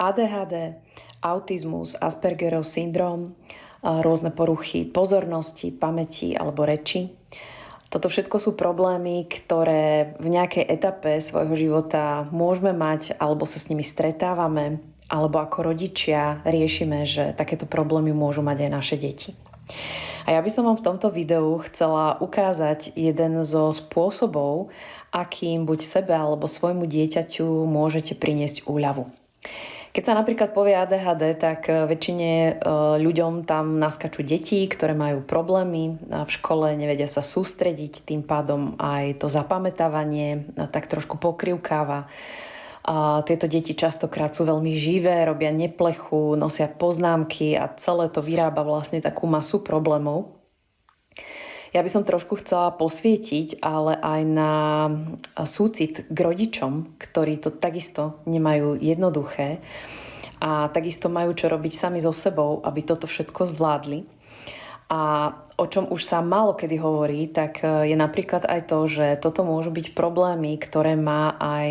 ADHD, autizmus, Aspergerov syndrom, rôzne poruchy pozornosti, pamäti alebo reči. Toto všetko sú problémy, ktoré v nejakej etape svojho života môžeme mať alebo sa s nimi stretávame, alebo ako rodičia riešime, že takéto problémy môžu mať aj naše deti. A ja by som vám v tomto videu chcela ukázať jeden zo spôsobov, akým buď sebe alebo svojmu dieťaťu môžete priniesť úľavu. Keď sa napríklad povie ADHD, tak väčšine ľuďom tam naskačú deti, ktoré majú problémy v škole, nevedia sa sústrediť, tým pádom aj to zapamätávanie tak trošku pokrivkáva. Tieto deti častokrát sú veľmi živé, robia neplechu, nosia poznámky a celé to vyrába vlastne takú masu problémov. Ja by som trošku chcela posvietiť, ale aj na súcit k rodičom, ktorí to takisto nemajú jednoduché a takisto majú čo robiť sami so sebou, aby toto všetko zvládli. A o čom už sa málo kedy hovorí, tak je napríklad aj to, že toto môžu byť problémy, ktoré má aj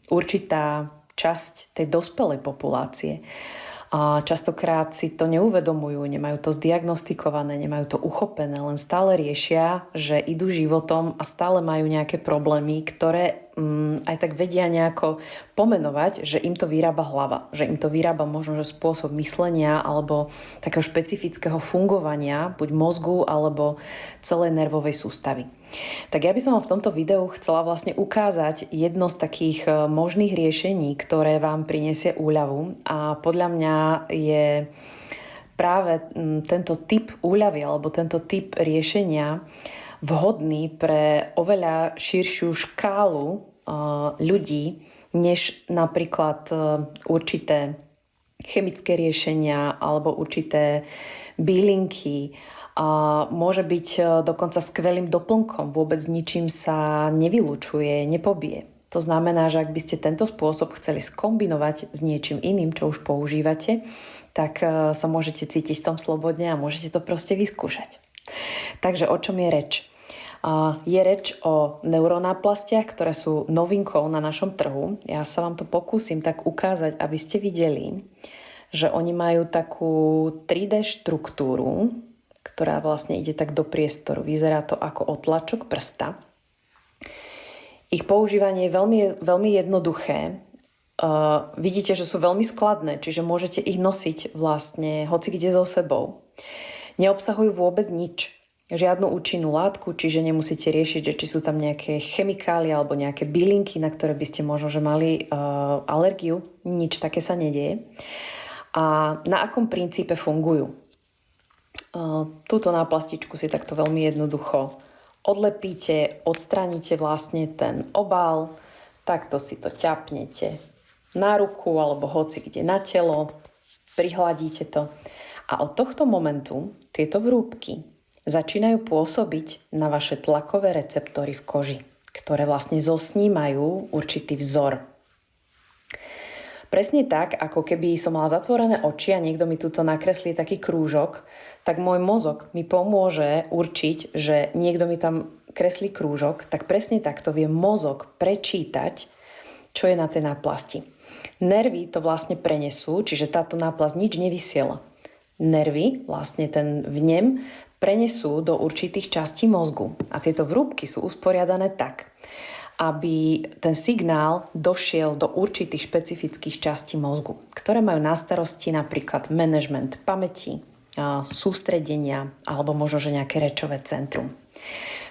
určitá časť tej dospelej populácie. A častokrát si to neuvedomujú, nemajú to zdiagnostikované, nemajú to uchopené, len stále riešia, že idú životom a stále majú nejaké problémy, ktoré aj tak vedia nejako pomenovať, že im to vyrába hlava, že im to vyrába možno že spôsob myslenia alebo takého špecifického fungovania buď mozgu alebo celej nervovej sústavy. Tak ja by som vám v tomto videu chcela vlastne ukázať jedno z takých možných riešení, ktoré vám prinesie úľavu, a podľa mňa je práve tento typ úľavy alebo tento typ riešenia vhodný pre oveľa širšiu škálu ľudí, než napríklad určité chemické riešenia alebo určité bylinky. Môže byť dokonca skvelým doplnkom, vôbec ničím sa nevylučuje, nepobije. To znamená, že ak by ste tento spôsob chceli skombinovať s niečím iným, čo už používate, tak sa môžete cítiť v tom slobodne a môžete to proste vyskúšať. Takže o čom je reč? Je reč o neuronáplastiach, ktoré sú novinkou na našom trhu. Ja sa vám to pokúsim tak ukázať, aby ste videli, že oni majú takú 3D štruktúru, ktorá vlastne ide tak do priestoru. Vyzerá to ako otlačok prsta. Ich používanie je veľmi, veľmi jednoduché. Vidíte, že sú veľmi skladné, čiže môžete ich nosiť vlastne hoci kde so sebou. Neobsahujú vôbec nič. Žiadnu účinnú látku, čiže nemusíte riešiť, že či sú tam nejaké chemikálie alebo nejaké bylinky, na ktoré by ste možno že mali alergiu. Nič také sa nedieje. A na akom princípe fungujú? Túto náplastičku si takto veľmi jednoducho odlepíte, odstránite vlastne ten obal, takto si to ťapnete na ruku alebo hoci kde na telo, prihladíte to a od tohto momentu tieto vrúbky začínajú pôsobiť na vaše tlakové receptory v koži, ktoré vlastne zosnímajú určitý vzor. Presne tak, ako keby som mala zatvorené oči a niekto mi tuto nakreslí taký krúžok, tak môj mozog mi pomôže určiť, že niekto mi tam kreslí krúžok, tak presne takto vie mozog prečítať, čo je na tej náplasti. Nervy to vlastne prenesú, čiže táto náplasť nič nevysiela. Nervy, vlastne ten vnem, prenesú do určitých častí mozgu. A tieto vrúbky sú usporiadané tak, aby ten signál došiel do určitých špecifických častí mozgu, ktoré majú na starosti napríklad manažment pamäti, sústredenia alebo možno, že nejaké rečové centrum.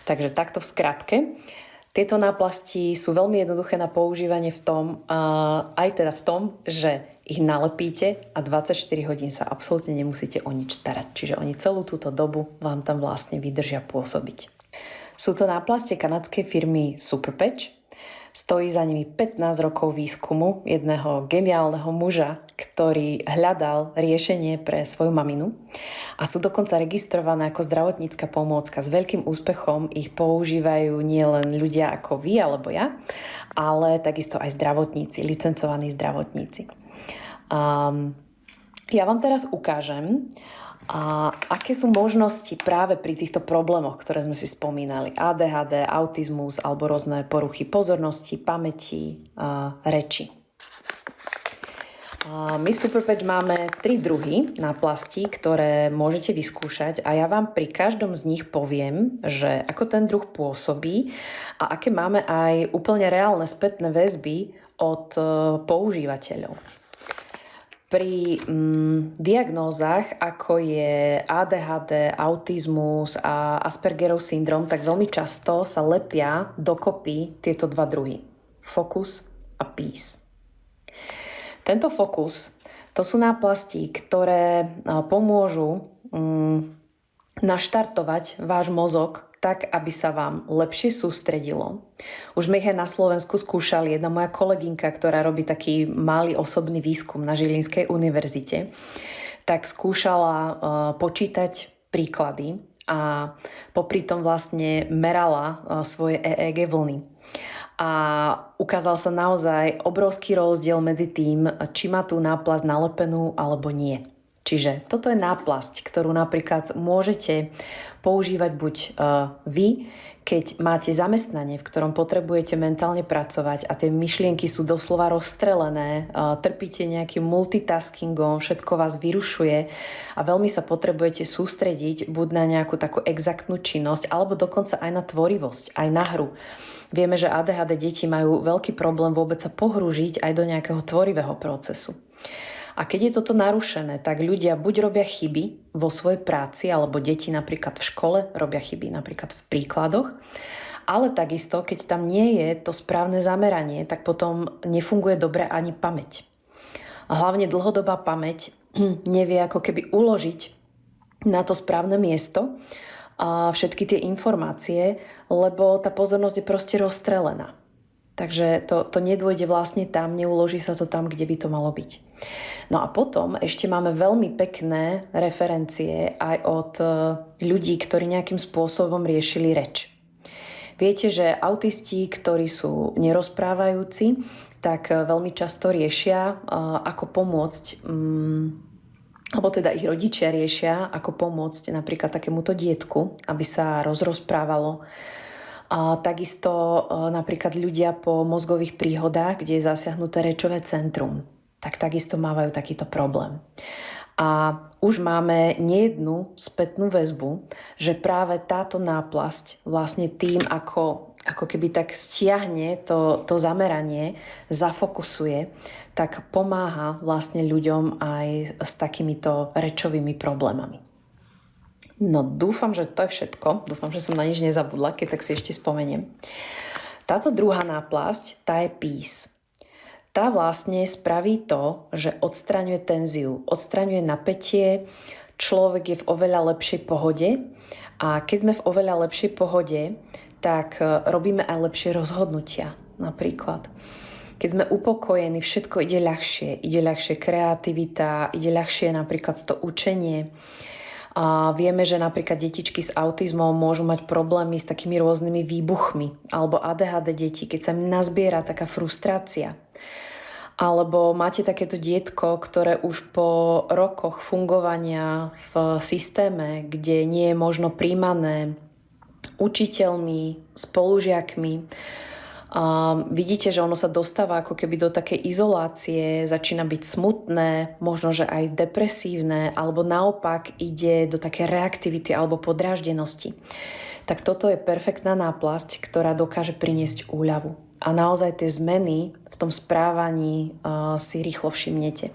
Takže takto v skratke. Tieto náplasti sú veľmi jednoduché na používanie v tom, že ich nalepíte a 24 hodín sa absolútne nemusíte o nič starať. Čiže oni celú túto dobu vám tam vlastne vydržia pôsobiť. Sú to náplastie kanadskej firmy Superpatch. Stojí za nimi 15 rokov výskumu jedného geniálneho muža, ktorý hľadal riešenie pre svoju maminu. A sú dokonca registrované ako zdravotnícka pomôcka. S veľkým úspechom ich používajú nielen ľudia ako vy alebo ja, ale takisto aj zdravotníci, licencovaní zdravotníci. Ja vám teraz ukážem, aké sú možnosti práve pri týchto problémoch, ktoré sme si spomínali. ADHD, autizmus alebo rôzne poruchy pozornosti, pamäti, reči. My v Superpatch máme 3 druhy náplastí, ktoré môžete vyskúšať a ja vám pri každom z nich poviem, že ako ten druh pôsobí a aké máme aj úplne reálne spätné väzby od používateľov. Pri diagnózach, ako je ADHD, autizmus a Aspergerov syndrom, tak veľmi často sa lepia dokopy tieto dva druhy. Focus a Peace. Tento Focus, to sú náplasti, ktoré pomôžu naštartovať váš mozog tak, aby sa vám lepšie sústredilo. Už sme ich aj na Slovensku skúšali. Jedna moja kolegynka, ktorá robí taký malý osobný výskum na Žilinskej univerzite, tak skúšala počítať príklady a popri tom vlastne merala svoje EEG vlny. A ukázal sa naozaj obrovský rozdiel medzi tým, či má tú náplasť nalepenú alebo nie. Čiže toto je náplasť, ktorú napríklad môžete používať buď vy, keď máte zamestnanie, v ktorom potrebujete mentálne pracovať a tie myšlienky sú doslova rozstrelené, trpíte nejakým multitaskingom, všetko vás vyrušuje a veľmi sa potrebujete sústrediť buď na nejakú takú exaktnú činnosť alebo dokonca aj na tvorivosť, aj na hru. Vieme, že ADHD deti majú veľký problém vôbec sa pohrúžiť aj do nejakého tvorivého procesu. A keď je toto narušené, tak ľudia buď robia chyby vo svojej práci, alebo deti napríklad v škole robia chyby napríklad v príkladoch, ale takisto, keď tam nie je to správne zameranie, tak potom nefunguje dobre ani pamäť. A hlavne dlhodobá pamäť nevie ako keby uložiť na to správne miesto a všetky tie informácie, lebo tá pozornosť je proste rozstrelená. Takže to nedôjde vlastne tam, neuloží sa to tam, kde by to malo byť. No a potom ešte máme veľmi pekné referencie aj od ľudí, ktorí nejakým spôsobom riešili reč. Viete, že autisti, ktorí sú nerozprávajúci, tak veľmi často riešia, ako pomôcť alebo teda ich rodičia riešia, ako pomôcť napríklad takémuto dietku, aby sa rozprávalo. A takisto napríklad ľudia po mozgových príhodách, kde je zasiahnuté rečové centrum, tak takisto mávajú takýto problém. A už máme nejednu spätnú väzbu, že práve táto náplasť vlastne tým, ako keby tak stiahne to zameranie, zafokusuje, tak pomáha vlastne ľuďom aj s takýmito rečovými problémami. No dúfam, že to je všetko. Dúfam, že som na nič nezabudla, keď tak si ešte spomeniem. Táto druhá náplasť, tá je Peace. Tá vlastne spraví to, že odstraňuje tenziu, odstraňuje napätie, človek je v oveľa lepšej pohode a keď sme v oveľa lepšej pohode, tak robíme aj lepšie rozhodnutia napríklad. Keď sme upokojení, všetko ide ľahšie kreativita, ide ľahšie napríklad to učenie. A vieme, že napríklad detičky s autizmom môžu mať problémy s takými rôznymi výbuchmi alebo ADHD deti, keď sa im nazbiera taká frustrácia. Alebo máte takéto dietko, ktoré už po rokoch fungovania v systéme, kde nie je možno príjmané učiteľmi, spolužiakmi, vidíte, že ono sa dostáva ako keby do takej izolácie, začína byť smutné, možno, že aj depresívne, alebo naopak ide do také reaktivity alebo podráždenosti. Tak toto je perfektná náplasť, ktorá dokáže priniesť úľavu. A naozaj tie zmeny v tom správaní si rýchlo všimnete.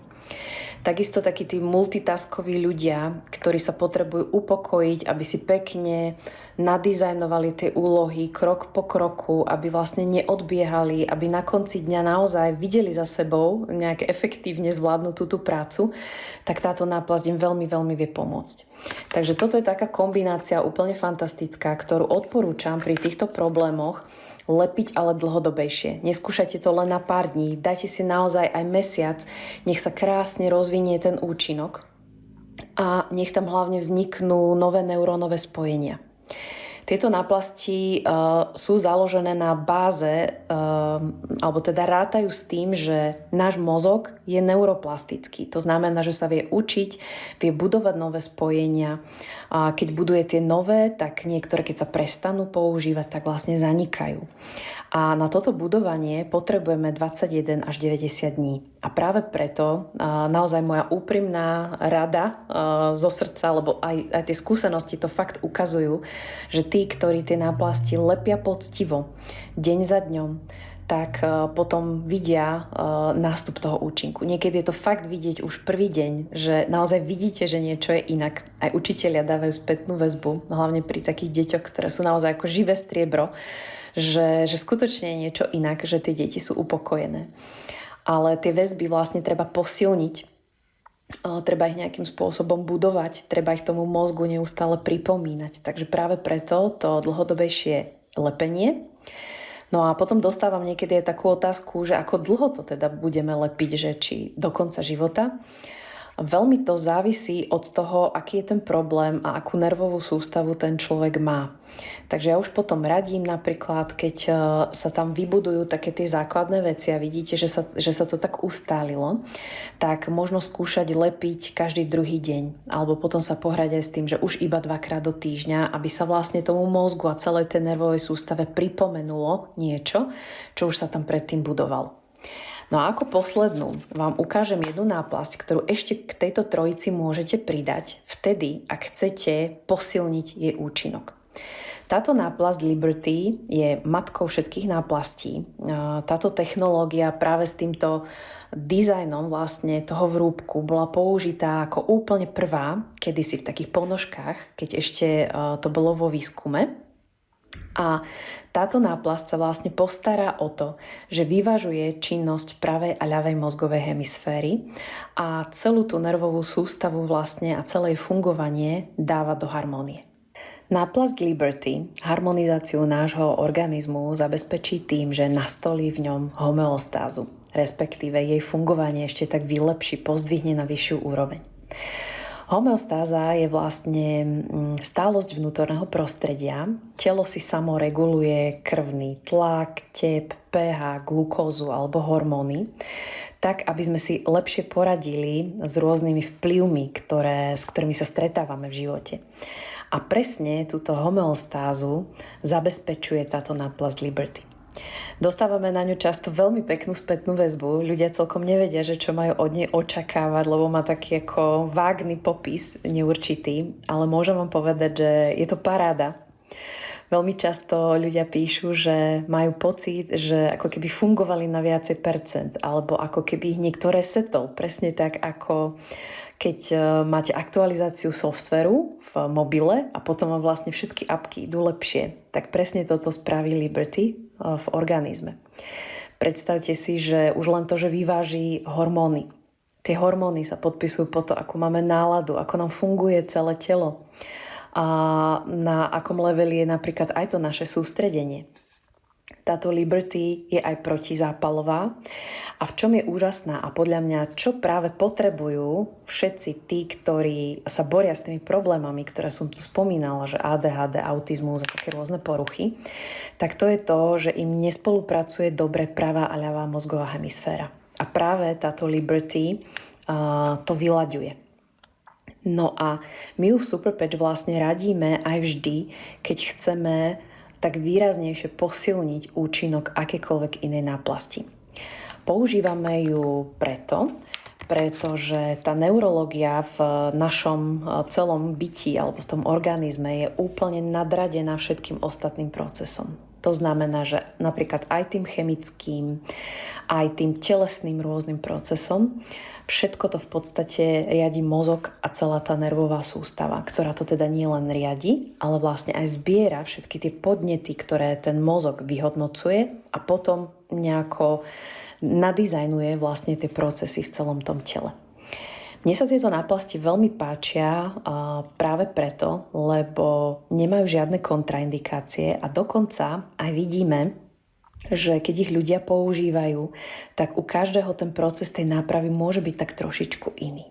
Takisto takí tí multitaskoví ľudia, ktorí sa potrebujú upokojiť, aby si pekne nadizajnovali tie úlohy krok po kroku, aby vlastne neodbiehali, aby na konci dňa naozaj videli za sebou nejak efektívne zvládnutú tú prácu, tak táto náplasť im veľmi, veľmi vie pomôcť. Takže toto je taká kombinácia úplne fantastická, ktorú odporúčam pri týchto problémoch lepiť, ale dlhodobejšie. Neskúšajte to len na pár dní, dajte si naozaj aj mesiac, nech sa krásne rozvinie ten účinok a nech tam hlavne vzniknú nové neurónové spojenia. Tieto náplasti sú založené na báze, alebo teda rátajú s tým, že náš mozog je neuroplastický. To znamená, že sa vie učiť, vie budovať nové spojenia. A keď buduje tie nové, tak niektoré, keď sa prestanú používať, tak vlastne zanikajú. A na toto budovanie potrebujeme 21 až 90 dní. A A práve preto naozaj moja úprimná rada zo srdca, lebo aj tie skúsenosti to fakt ukazujú, že tí, ktorí tie náplasti lepia poctivo, deň za dňom, tak potom vidia nástup toho účinku. Niekedy je to fakt vidieť už prvý deň, že naozaj vidíte, že niečo je inak. Aj učitelia dávajú spätnú väzbu, hlavne pri takých deťoch, ktoré sú naozaj ako živé striebro, že skutočne je niečo inak, že tie deti sú upokojené. Ale tie väzby vlastne treba posilniť, treba ich nejakým spôsobom budovať, treba ich tomu mozgu neustále pripomínať. Takže práve preto to dlhodobejšie lepenie. No a potom dostávam niekedy aj takú otázku, že ako dlho to teda budeme lepiť, že či do konca života. Veľmi to závisí od toho, aký je ten problém a akú nervovú sústavu ten človek má. Takže ja už potom radím napríklad, keď sa tam vybudujú také tie základné veci a vidíte, že sa to tak ustálilo, tak možno skúšať lepiť každý druhý deň. Alebo potom sa pohrať aj s tým, že už iba 2-krát do týždňa, aby sa vlastne tomu mozgu a celej tej nervovej sústave pripomenulo niečo, čo už sa tam predtým budovalo. No a ako poslednú vám ukážem jednu náplasť, ktorú ešte k tejto trojici môžete pridať vtedy, ak chcete posilniť jej účinok. Táto náplasť Liberty je matkou všetkých náplastí. Táto technológia práve s týmto dizajnom vlastne toho vrúbku bola použitá ako úplne prvá, kedysi v takých ponožkách, keď ešte to bolo vo výskume. A táto náplasť sa vlastne postará o to, že vyvažuje činnosť pravej a ľavej mozgovej hemisféry a celú tú nervovú sústavu vlastne a celé fungovanie dáva do harmónie. Náplasť Liberty harmonizáciu nášho organizmu zabezpečí tým, že nastolí v ňom homeostázu, respektíve jej fungovanie ešte tak vylepší, pozdvihne na vyššiu úroveň. Homeostáza je vlastne stálosť vnútorného prostredia. Telo si samo reguluje krvný tlak, tep, pH, glukózu alebo hormóny, tak aby sme si lepšie poradili s rôznymi vplyvmi, s ktorými sa stretávame v živote. A presne túto homeostázu zabezpečuje táto náplasť Liberty. Dostávame na ňu často veľmi peknú spätnú väzbu. Ľudia celkom nevedia, že čo majú od nej očakávať, lebo má taký ako vágny popis, neurčitý. Ale môžem vám povedať, že je to paráda. Veľmi často ľudia píšu, že majú pocit, že ako keby fungovali na viacej percent, alebo ako keby ich niekto resetol. Presne tak, ako keď máte aktualizáciu softveru v mobile a potom vám vlastne všetky apky idú lepšie. Tak presne toto spraví Liberty v organizme. Predstavte si, že už len to, že vyváži hormóny. Tie hormóny sa podpisujú po to, ako máme náladu, ako nám funguje celé telo a na akom leveli je napríklad aj to naše sústredenie. Táto Liberty je aj protizápalová a v čom je úžasná a podľa mňa, čo práve potrebujú všetci tí, ktorí sa boria s tými problémami, ktoré som tu spomínala, že ADHD, autizmus a také rôzne poruchy, tak to je to, že im nespolupracuje dobre pravá a ľavá mozgová hemisféra. A práve táto Liberty to vyľaďuje. No a my ju v Superpatch vlastne radíme aj vždy, keď chceme tak výraznejšie posilniť účinok akékoľvek inej náplasti. Používame ju pretože tá neurológia v našom celom byti alebo v tom organizme je úplne nadradená všetkým ostatným procesom. To znamená, že napríklad aj tým chemickým, aj tým telesným rôznym procesom, všetko to v podstate riadi mozog a celá tá nervová sústava, ktorá to teda nie len riadi, ale vlastne aj zbiera všetky tie podnety, ktoré ten mozog vyhodnocuje a potom nejako nadizajnuje vlastne tie procesy v celom tom tele. Mne sa tieto náplasti veľmi páčia práve preto, lebo nemajú žiadne kontraindikácie a dokonca aj vidíme, že keď ich ľudia používajú, tak u každého ten proces tej nápravy môže byť tak trošičku iný.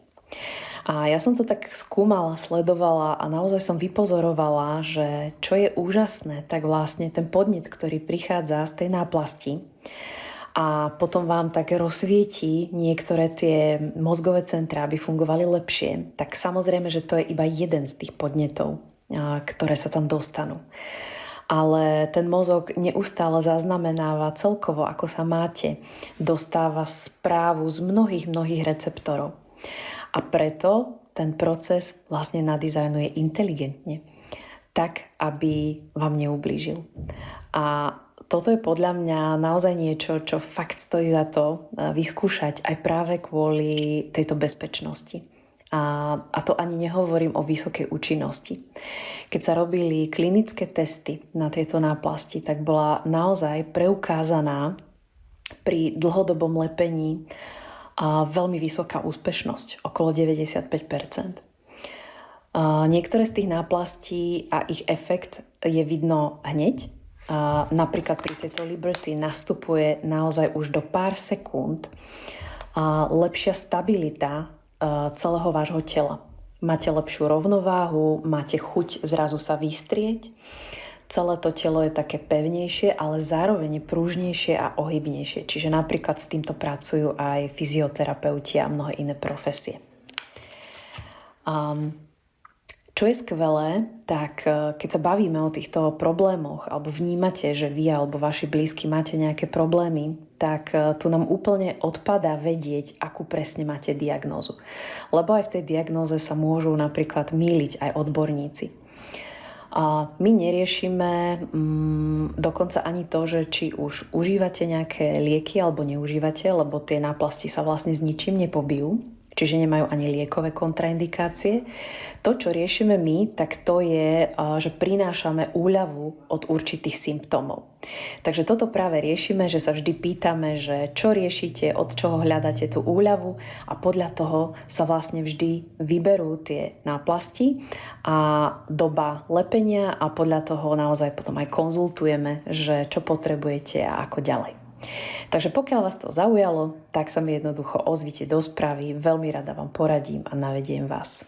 A ja som to tak skúmala, sledovala a naozaj som vypozorovala, že čo je úžasné, tak vlastne ten podnet, ktorý prichádza z tej náplasti a potom vám tak rozsvietí niektoré tie mozgové centrá, aby fungovali lepšie, tak samozrejme, že to je iba jeden z tých podnetov, ktoré sa tam dostanú. Ale ten mozog neustále zaznamenáva celkovo, ako sa máte. Dostáva správu z mnohých receptorov. A preto ten proces vlastne nadizajnuje inteligentne, tak, aby vám neublížil. A toto je podľa mňa naozaj niečo, čo fakt stojí za to vyskúšať aj práve kvôli tejto bezpečnosti. A to ani nehovorím o vysokej účinnosti. Keď sa robili klinické testy na tieto náplasti, tak bola naozaj preukázaná pri dlhodobom lepení veľmi vysoká úspešnosť, okolo 95%. Niektoré z tých náplastí a ich efekt je vidno hneď. Napríklad pri tejto Liberty nastupuje naozaj už do pár sekúnd lepšia stabilita celého vášho tela. Máte lepšiu rovnováhu, máte chuť zrazu sa vystrieť. Celé to telo je také pevnejšie, ale zároveň prúžnejšie a ohybnejšie. Čiže napríklad s týmto pracujú aj fyzioterapeuti a mnohé iné profesie. Čo je skvelé, tak keď sa bavíme o týchto problémoch alebo vnímate, že vy alebo vaši blízky máte nejaké problémy, tak tu nám úplne odpadá vedieť, akú presne máte diagnózu. Lebo aj v tej diagnóze sa môžu napríklad mýliť aj odborníci. My neriešime dokonca ani to, že či už užívate nejaké lieky alebo neužívate, lebo tie náplasti sa vlastne s ničím nepobijú, čiže nemajú ani liekové kontraindikácie. To, čo riešime my, tak to je, že prinášame úľavu od určitých symptómov. Takže toto práve riešime, že sa vždy pýtame, že čo riešite, od čoho hľadáte tú úľavu a podľa toho sa vlastne vždy vyberú tie náplasti a doba lepenia a podľa toho naozaj potom aj konzultujeme, že čo potrebujete a ako ďalej. Takže pokiaľ vás to zaujalo, tak sa mi jednoducho ozvite do správy, veľmi rada vám poradím a navediem vás.